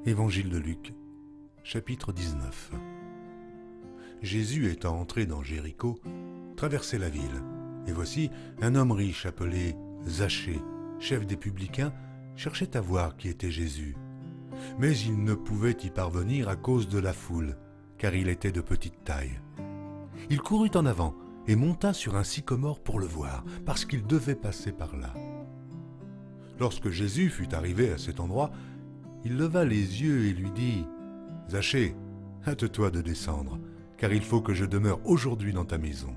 Évangile de Luc, chapitre 19. Jésus étant entré dans Jéricho, traversait la ville, et voici un homme riche appelé Zachée, chef des publicains, cherchait à voir qui était Jésus. Mais il ne pouvait y parvenir à cause de la foule, car il était de petite taille. Il courut en avant et monta sur un sycomore pour le voir, parce qu'il devait passer par là. Lorsque Jésus fut arrivé à cet endroit, il leva les yeux et lui dit « Zachée, hâte-toi de descendre, car il faut que je demeure aujourd'hui dans ta maison. »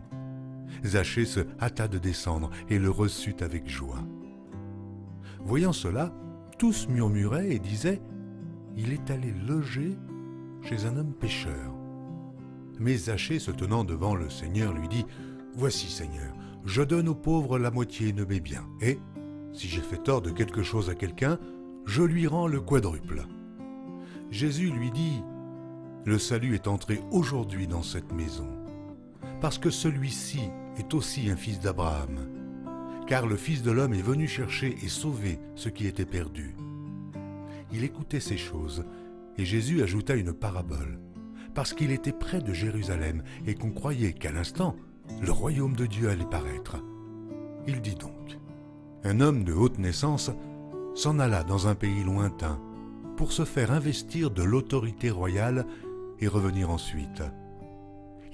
Zachée se hâta de descendre et le reçut avec joie. Voyant cela, tous murmuraient et disaient « Il est allé loger chez un homme pécheur. » Mais Zachée, se tenant devant le Seigneur, lui dit « Voici, Seigneur, je donne aux pauvres la moitié de mes biens, et, si j'ai fait tort de quelque chose à quelqu'un, je lui rends le quadruple. » Jésus lui dit « Le salut est entré aujourd'hui dans cette maison, parce que celui-ci est aussi un fils d'Abraham. Car le Fils de l'homme est venu chercher et sauver ce qui était perdu. » Il écoutait ces choses, et Jésus ajouta une parabole, parce qu'il était près de Jérusalem et qu'on croyait qu'à l'instant, le royaume de Dieu allait paraître. Il dit donc, un homme de haute naissance s'en alla dans un pays lointain pour se faire investir de l'autorité royale et revenir ensuite.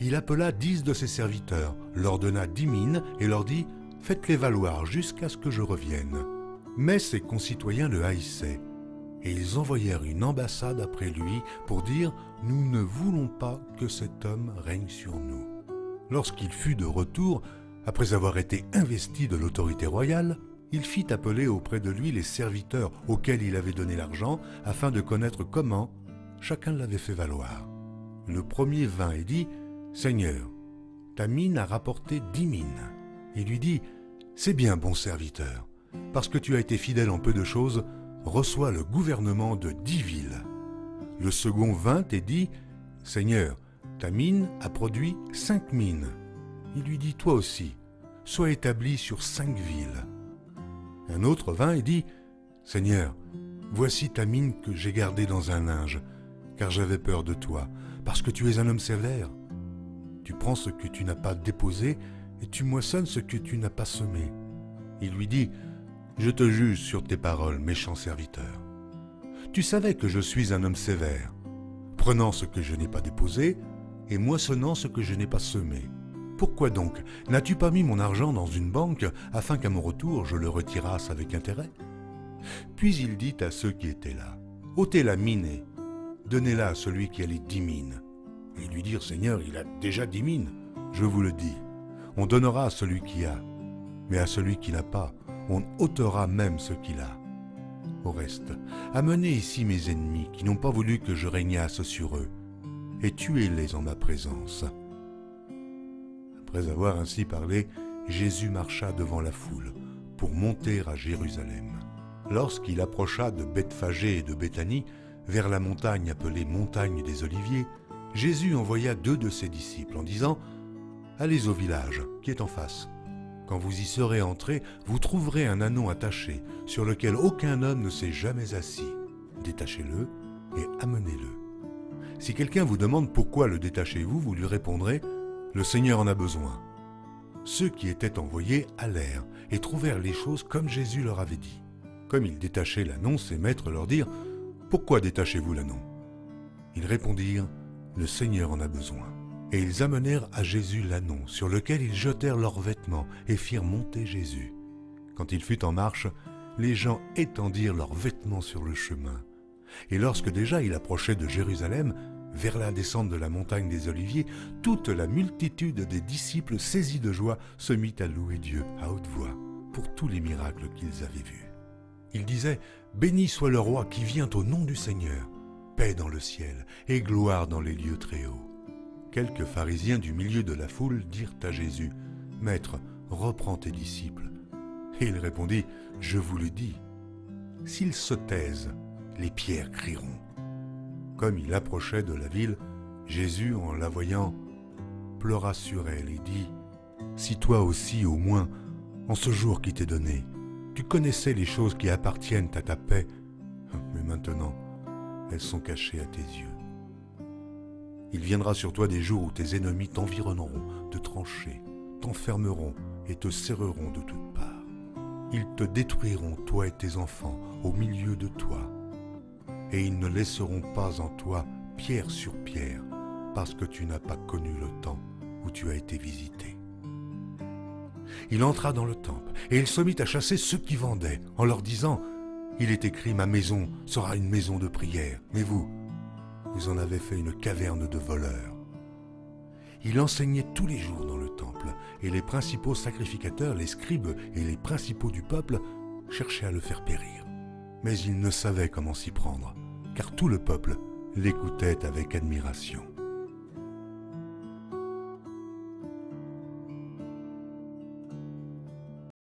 Il appela 10 de ses serviteurs, leur donna 10 mines et leur dit « Faites-les valoir jusqu'à ce que je revienne. » Mais ses concitoyens le haïssaient, et ils envoyèrent une ambassade après lui pour dire « Nous ne voulons pas que cet homme règne sur nous. » Lorsqu'il fut de retour, après avoir été investi de l'autorité royale, il fit appeler auprès de lui les serviteurs auxquels il avait donné l'argent afin de connaître comment chacun l'avait fait valoir. Le premier vint et dit « Seigneur, ta mine a rapporté 10 mines. » Il lui dit « C'est bien, bon serviteur, parce que tu as été fidèle en peu de choses, reçois le gouvernement de 10 villes. » Le second vint et dit « Seigneur, ta mine a produit 5 mines. » Il lui dit « Toi aussi, sois établi sur 5 villes. » Un autre vint et dit « Seigneur, voici ta mine que j'ai gardée dans un linge, car j'avais peur de toi, parce que tu es un homme sévère. Tu prends ce que tu n'as pas déposé et tu moissonnes ce que tu n'as pas semé. » Il lui dit « Je te juge sur tes paroles, méchant serviteur. Tu savais que je suis un homme sévère, prenant ce que je n'ai pas déposé et moissonnant ce que je n'ai pas semé. Pourquoi donc n'as-tu pas mis mon argent dans une banque afin qu'à mon retour je le retirasse avec intérêt ?» Puis il dit à ceux qui étaient là, « ôtez la mine et donnez-la à celui qui a les 10 mines. » Et lui dire, « Seigneur, il a déjà 10 mines. » Je vous le dis, on donnera à celui qui a, mais à celui qui n'a pas, on ôtera même ce qu'il a. Au reste, amenez ici mes ennemis qui n'ont pas voulu que je régnasse sur eux, et tuez-les en ma présence. » Après avoir ainsi parlé, Jésus marcha devant la foule pour monter à Jérusalem. Lorsqu'il approcha de Bethphagée et de Béthanie, vers la montagne appelée montagne des Oliviers, Jésus envoya 2 de ses disciples en disant « Allez au village qui est en face. Quand vous y serez entrés, vous trouverez un anneau attaché sur lequel aucun homme ne s'est jamais assis. Détachez-le et amenez-le. Si quelqu'un vous demande pourquoi le détachez-vous, vous lui répondrez « Le Seigneur en a besoin. » Ceux qui étaient envoyés allèrent et trouvèrent les choses comme Jésus leur avait dit. Comme ils détachaient l'anneau, ses maîtres leur dirent « Pourquoi détachez-vous l'anneau ?» Ils répondirent « Le Seigneur en a besoin. » Et ils amenèrent à Jésus l'anneau, sur lequel ils jetèrent leurs vêtements et firent monter Jésus. Quand il fut en marche, les gens étendirent leurs vêtements sur le chemin. Et lorsque déjà il approchait de Jérusalem, vers la descente de la montagne des Oliviers, toute la multitude des disciples saisis de joie se mit à louer Dieu à haute voix pour tous les miracles qu'ils avaient vus. Ils disaient « Béni soit le roi qui vient au nom du Seigneur, paix dans le ciel et gloire dans les lieux très hauts. » Quelques pharisiens du milieu de la foule dirent à Jésus « Maître, reprends tes disciples. » Et il répondit « Je vous le dis, s'ils se taisent, les pierres crieront. » Comme il approchait de la ville, Jésus, en la voyant, pleura sur elle et dit « Si toi aussi, au moins, en ce jour qui t'est donné, tu connaissais les choses qui appartiennent à ta paix, mais maintenant, elles sont cachées à tes yeux. Il viendra sur toi des jours où tes ennemis t'environneront de tranchées, t'enfermeront et te serreront de toutes parts. Ils te détruiront, toi et tes enfants, au milieu de toi, et ils ne laisseront pas en toi pierre sur pierre, parce que tu n'as pas connu le temps où tu as été visité. Il entra dans le temple, et il se mit à chasser ceux qui vendaient, en leur disant « Il est écrit, ma maison sera une maison de prière, mais vous, vous en avez fait une caverne de voleurs. » Il enseignait tous les jours dans le temple, et les principaux sacrificateurs, les scribes et les principaux du peuple cherchaient à le faire périr. Mais il ne savait comment s'y prendre, car tout le peuple l'écoutait avec admiration.